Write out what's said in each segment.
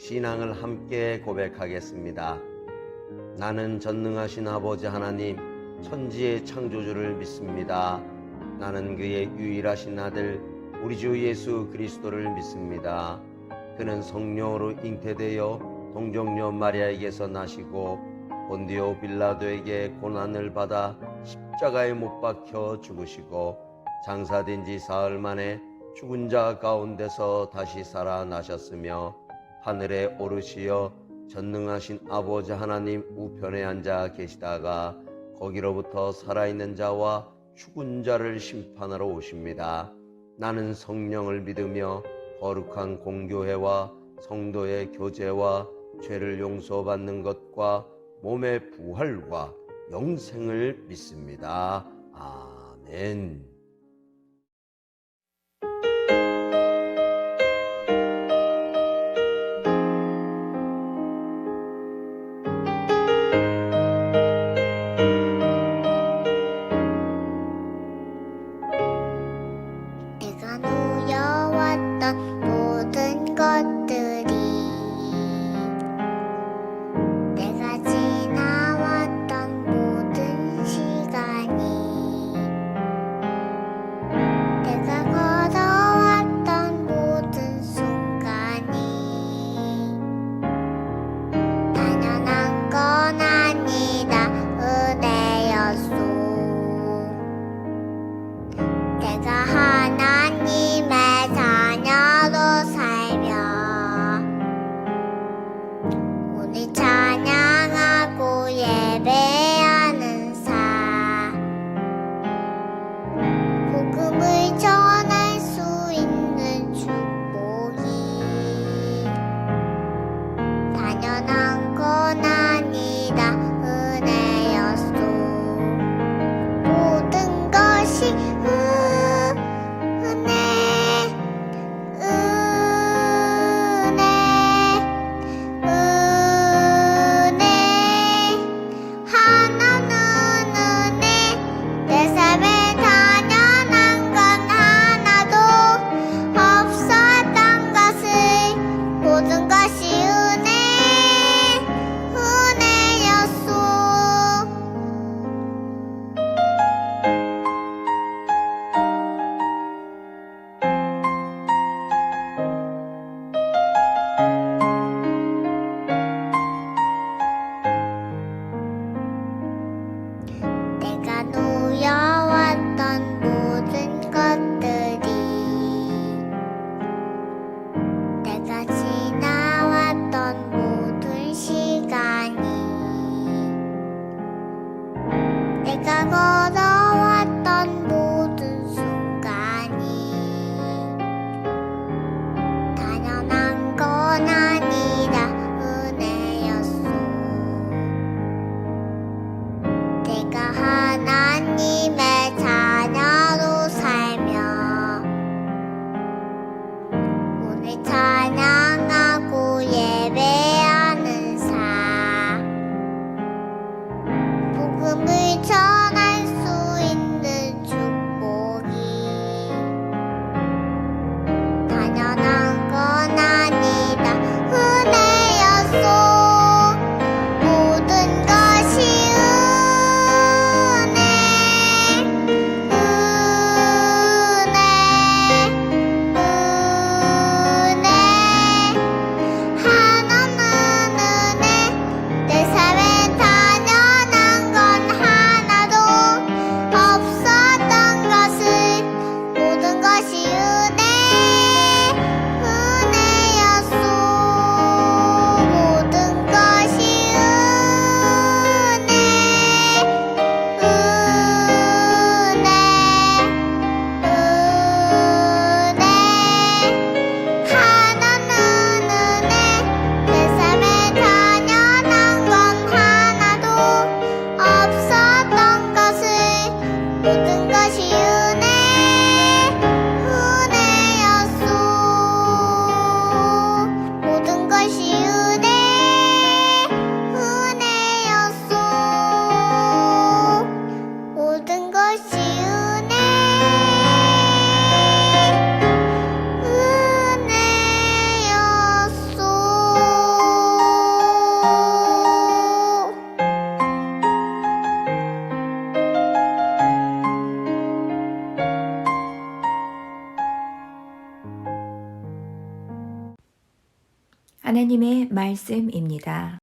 신앙을 함께 고백하겠습니다. 나는 전능하신 아버지 하나님, 천지의 창조주를 믿습니다. 나는 그의 유일하신 아들 우리 주 예수 그리스도를 믿습니다. 그는 성령으로 잉태되어 동정녀 마리아에게서 나시고 본디오 빌라도에게 고난을 받아 십자가에 못 박혀 죽으시고 장사된 지 사흘 만에 죽은 자 가운데서 다시 살아나셨으며 하늘에 오르시어 전능하신 아버지 하나님 우편에 앉아 계시다가 거기로부터 살아있는 자와 죽은 자를 심판하러 오십니다. 나는 성령을 믿으며 거룩한 공교회와 성도의 교제와 죄를 용서받는 것과 몸의 부활과 영생을 믿습니다. 아멘. 내가 놓여왔던 모든 것들이 내가 지나왔던 모든 시간이 내가 걸어왔던 모든 순간이 당연한 건 아니다 은혜였소. 내가 하나님의 자녀로 살며 오늘 찬양하고 예배하는 사 복음을 전할 수 있는 축복이 당연한 건 아니다 은혜였소. 모든 것이 모든 것이 은혜였소. 내가 놓여왔던 모든 것들이 내가 지나왔던 모든 시간이 내가 걸어왔던 모든 순간이 당연한 건 아니라 은혜였소. 내가 하나님의 자녀로 살며 오늘 찬양하고 예배하는 사 복음을 전할 수 있는 축복이 당연한 건 아니다 은혜였소. 모든 것이 하나님의 말씀입니다.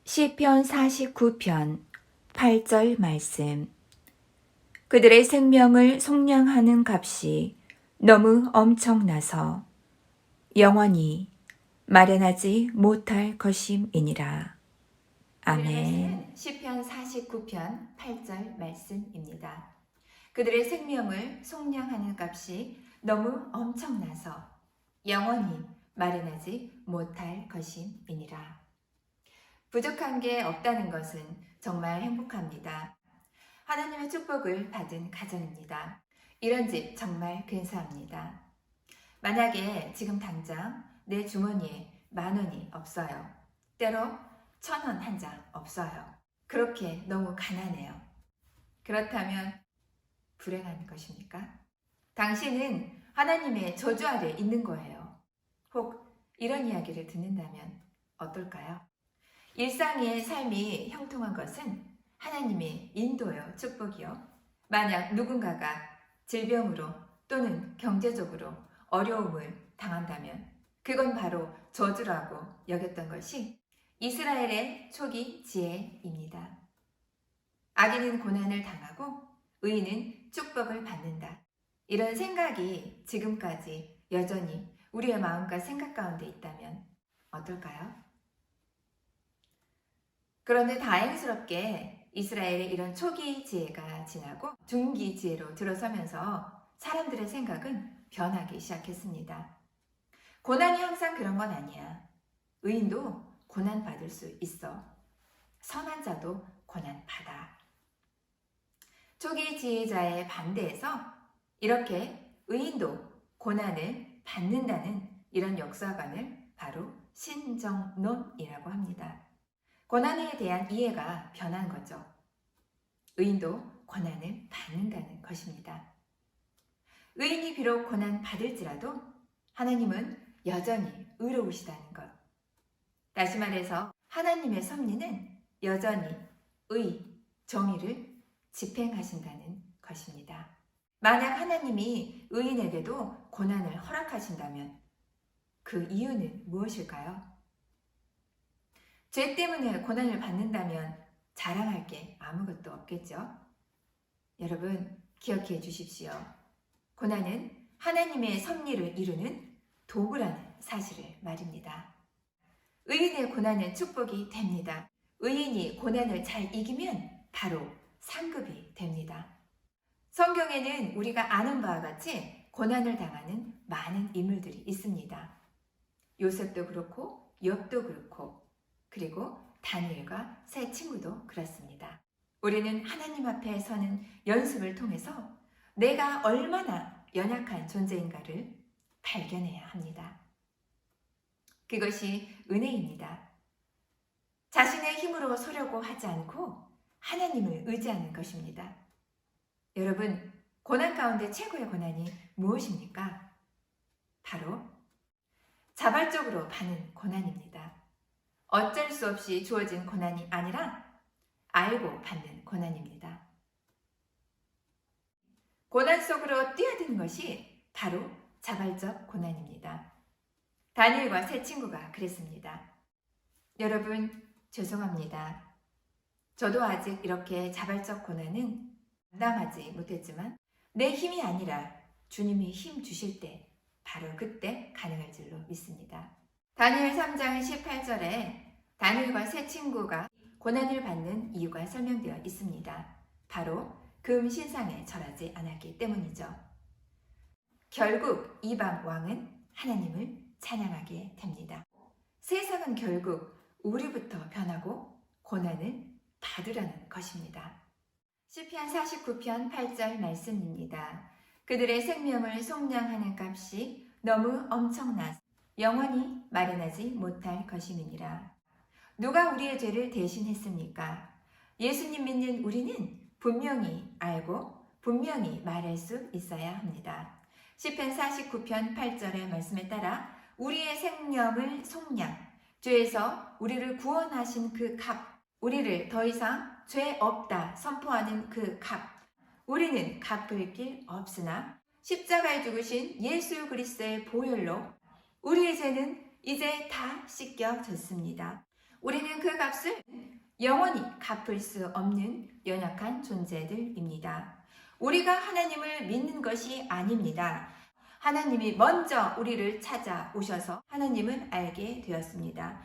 시편 49편 8절 말씀. 그들의 생명을 속량하는 값이 너무 엄청나서 영원히 마련하지 못할 것임이니라. 아멘. 시편 49편 8절 말씀입니다. 그들의 생명을 속량하는 값이 너무 엄청나서 영원히 마련하지 못할 것임이니라. 부족한 게 없다는 것은 정말 행복합니다. 하나님의 축복을 받은 가정입니다. 이런 집 정말 근사합니다. 만약에 지금 당장 내 주머니에 10,000원이 없어요. 때로 1,000원 한 장 없어요. 그렇게 너무 가난해요. 그렇다면 불행한 것입니까? 당신은 하나님의 저주 아래 있는 거예요. 혹 이런 이야기를 듣는다면 어떨까요? 일상의 삶이 형통한 것은 하나님의 인도요, 축복이요. 만약 누군가가 질병으로 또는 경제적으로 어려움을 당한다면 그건 바로 저주라고 여겼던 것이 이스라엘의 초기 지혜입니다. 악인은 고난을 당하고 의인은 축복을 받는다. 이런 생각이 지금까지 여전히 우리의 마음과 생각 가운데 있다면 어떨까요? 그런데 다행스럽게 이스라엘의 이런 초기 지혜가 지나고 중기 지혜로 들어서면서 사람들의 생각은 변하기 시작했습니다. 고난이 항상 그런 건 아니야. 의인도 고난받을 수 있어. 선한 자도 고난받아. 초기 지혜자의 반대에서 이렇게 의인도 고난을 받는다는 이런 역사관을 바로 신정론이라고 합니다. 고난에 대한 이해가 변한 거죠. 의인도 고난을 받는다는 것입니다. 의인이 비록 고난 받을지라도 하나님은 여전히 의로우시다는 것. 다시 말해서 하나님의 섭리는 여전히 정의를 집행하신다는 것입니다. 만약 하나님이 의인에게도 고난을 허락하신다면 그 이유는 무엇일까요? 죄 때문에 고난을 받는다면 자랑할 게 아무것도 없겠죠? 여러분 기억해 주십시오. 고난은 하나님의 섭리를 이루는 도구라는 사실을 말입니다. 의인의 고난은 축복이 됩니다. 의인이 고난을 잘 이기면 바로 상급이 됩니다. 성경에는 우리가 아는 바와 같이 고난을 당하는 많은 인물들이 있습니다. 요셉도 그렇고 욥도 그렇고 그리고 다니엘과 세 친구도 그렇습니다. 우리는 하나님 앞에 서는 연습을 통해서 내가 얼마나 연약한 존재인가를 발견해야 합니다. 그것이 은혜입니다. 자신의 힘으로 서려고 하지 않고 하나님을 의지하는 것입니다. 여러분, 고난 가운데 최고의 고난이 무엇입니까? 바로 자발적으로 받는 고난입니다. 어쩔 수 없이 주어진 고난이 아니라 알고 받는 고난입니다. 고난 속으로 뛰어드는 것이 바로 자발적 고난입니다. 다니엘과 세 친구가 그랬습니다. 여러분, 죄송합니다. 저도 아직 이렇게 자발적 고난은 감당하지 못했지만 내 힘이 아니라 주님이 힘 주실 때 바로 그때 가능할 줄로 믿습니다. 다니엘 3장 18절에 다니엘과 세 친구가 고난을 받는 이유가 설명되어 있습니다. 바로 금 신상에 절하지 않았기 때문이죠. 결국 이방 왕은 하나님을 찬양하게 됩니다. 세상은 결국 우리부터 변하고 고난을 받으라는 것입니다. 시편 49편 8절 말씀입니다. 그들의 생명을 속량하는 값이 너무 엄청나서 영원히 마련하지 못할 것임이니라. 누가 우리의 죄를 대신했습니까? 예수님 믿는 우리는 분명히 알고 분명히 말할 수 있어야 합니다. 시편 49편 8절의 말씀에 따라 우리의 생명을 속량, 죄에서 우리를 구원하신 그 값, 우리를 더 이상 죄 없다 선포하는 그 값, 우리는 갚을 길 없으나 십자가에 죽으신 예수 그리스도의 보혈로 우리의 죄는 이제 다 씻겨졌습니다. 우리는 그 값을 영원히 갚을 수 없는 연약한 존재들입니다. 우리가 하나님을 믿는 것이 아닙니다. 하나님이 먼저 우리를 찾아오셔서 하나님을 알게 되었습니다.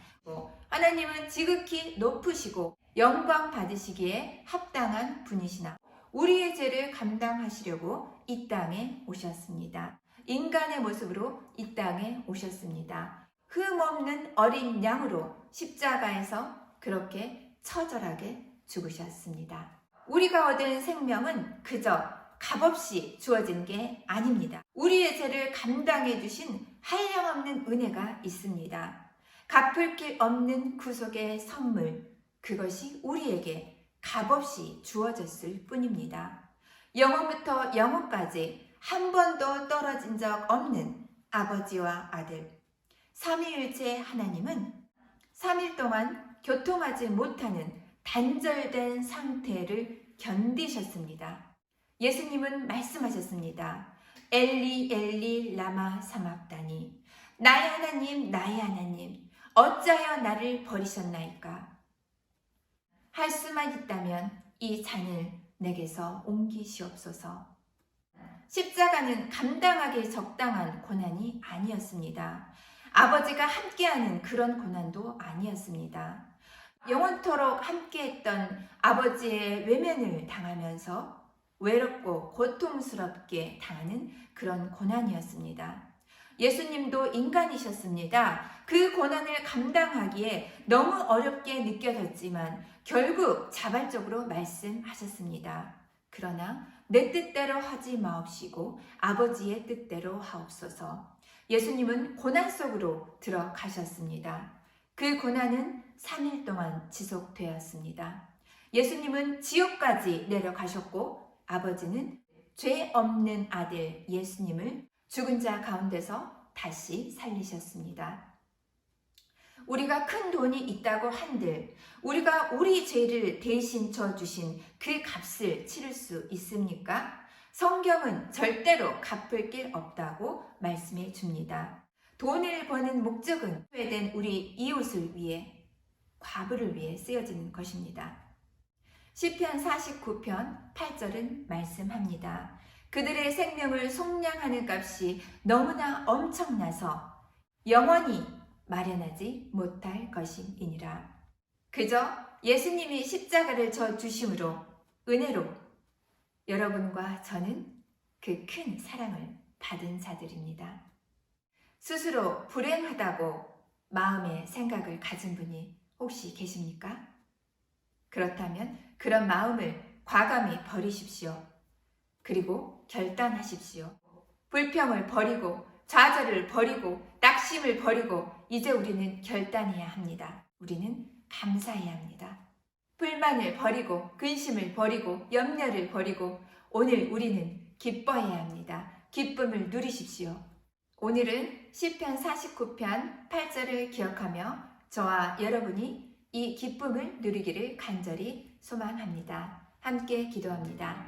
하나님은 지극히 높으시고 영광 받으시기에 합당한 분이시나 우리의 죄를 감당하시려고 이 땅에 오셨습니다. 인간의 모습으로 이 땅에 오셨습니다. 흠없는 어린 양으로 십자가에서 그렇게 처절하게 죽으셨습니다. 우리가 얻은 생명은 그저 값없이 주어진 게 아닙니다. 우리의 죄를 감당해 주신 한량없는 은혜가 있습니다. 갚을 길 없는 구속의 선물, 그것이 우리에게 값없이 주어졌을 뿐입니다. 영원부터 영원까지 한 번도 떨어진 적 없는 아버지와 아들, 삼위일체 하나님은 3일 동안 교통하지 못하는 단절된 상태를 견디셨습니다. 예수님은 말씀하셨습니다. 엘리 엘리 라마 사막다니, 나의 하나님 어찌하여 나를 버리셨나이까. 할 수만 있다면 이 잔을 내게서 옮기시옵소서. 십자가는 감당하기 적당한 고난이 아니었습니다. 아버지가 함께하는 그런 고난도 아니었습니다. 영원토록 함께했던 아버지의 외면을 당하면서 외롭고 고통스럽게 당하는 그런 고난이었습니다. 예수님도 인간이셨습니다. 그 고난을 감당하기에 너무 어렵게 느껴졌지만 결국 자발적으로 말씀하셨습니다. 그러나 내 뜻대로 하지 마옵시고 아버지의 뜻대로 하옵소서. 예수님은 고난 속으로 들어가셨습니다. 그 고난은 3일 동안 지속되었습니다. 예수님은 지옥까지 내려가셨고 아버지는 죄 없는 아들 예수님을 죽은 자 가운데서 다시 살리셨습니다. 우리가 큰 돈이 있다고 한들 우리가 우리 죄를 대신 져주신 그 값을 치를 수 있습니까? 성경은 절대로 갚을 길 없다고 말씀해 줍니다. 돈을 버는 목적은 소외된 우리 이웃을 위해, 과부를 위해 쓰여지는 것입니다. 시편 49편 8절은 말씀합니다. 그들의 생명을 속량하는 값이 너무나 엄청나서 영원히 마련하지 못할 것임이니라. 그저 예수님이 십자가를 져 주심으로 은혜로 여러분과 저는 그 큰 사랑을 받은 자들입니다. 스스로 불행하다고 마음의 생각을 가진 분이 혹시 계십니까? 그렇다면 그런 마음을 과감히 버리십시오. 그리고 결단하십시오. 불평을 버리고 좌절을 버리고 낙심을 버리고 이제 우리는 결단해야 합니다. 우리는 감사해야 합니다. 불만을 버리고 근심을 버리고 염려를 버리고 오늘 우리는 기뻐해야 합니다. 기쁨을 누리십시오. 오늘은 시편 49편 8절을 기억하며 저와 여러분이 이 기쁨을 누리기를 간절히 소망합니다. 함께 기도합니다.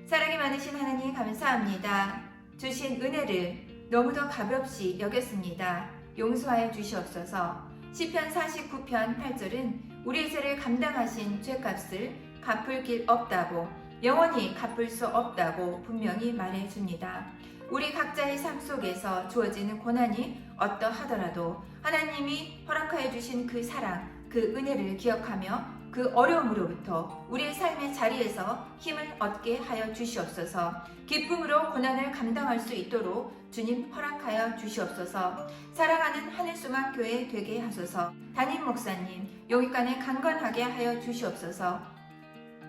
사랑이 많으신 하나님 감사합니다. 주신 은혜를 너무도 가볍이 여겼습니다. 용서하여 주시옵소서. 시편 49편 8절은 우리의 죄를 감당하신 죄값을 갚을 길 없다고, 영원히 갚을 수 없다고 분명히 말해줍니다. 우리 각자의 삶 속에서 주어지는 고난이 어떠하더라도 하나님이 허락하여 주신 그 사랑, 그 은혜를 기억하며 그 어려움으로부터 우리의 삶의 자리에서 힘을 얻게 하여 주시옵소서. 기쁨으로 고난을 감당할 수 있도록 주님 허락하여 주시옵소서. 사랑하는 하늘소망 교회 되게 하소서. 담임 목사님 여기까지 강건하게 하여 주시옵소서.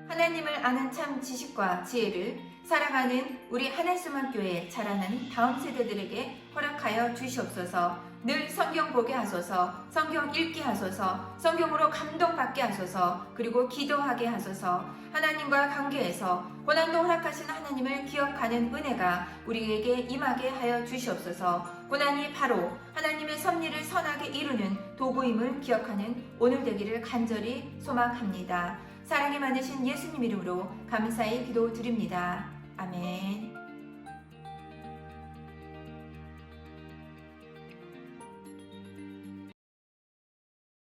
하나님을 아는 참 지식과 지혜를 살아가는 우리 하늘소망 교회 자라는 다음 세대들에게 허락하여 주시옵소서. 늘 성경 보게 하소서. 성경 읽게 하소서. 성경으로 감동받게 하소서. 그리고 기도하게 하소서. 하나님과 관계에서 고난도 허락하신 하나님을 기억하는 은혜가 우리에게 임하게 하여 주시옵소서. 고난이 바로 하나님의 섭리를 선하게 이루는 도구임을 기억하는 오늘 되기를 간절히 소망합니다. 사랑이 많으신 예수님 이름으로 감사히 기도드립니다. 아멘.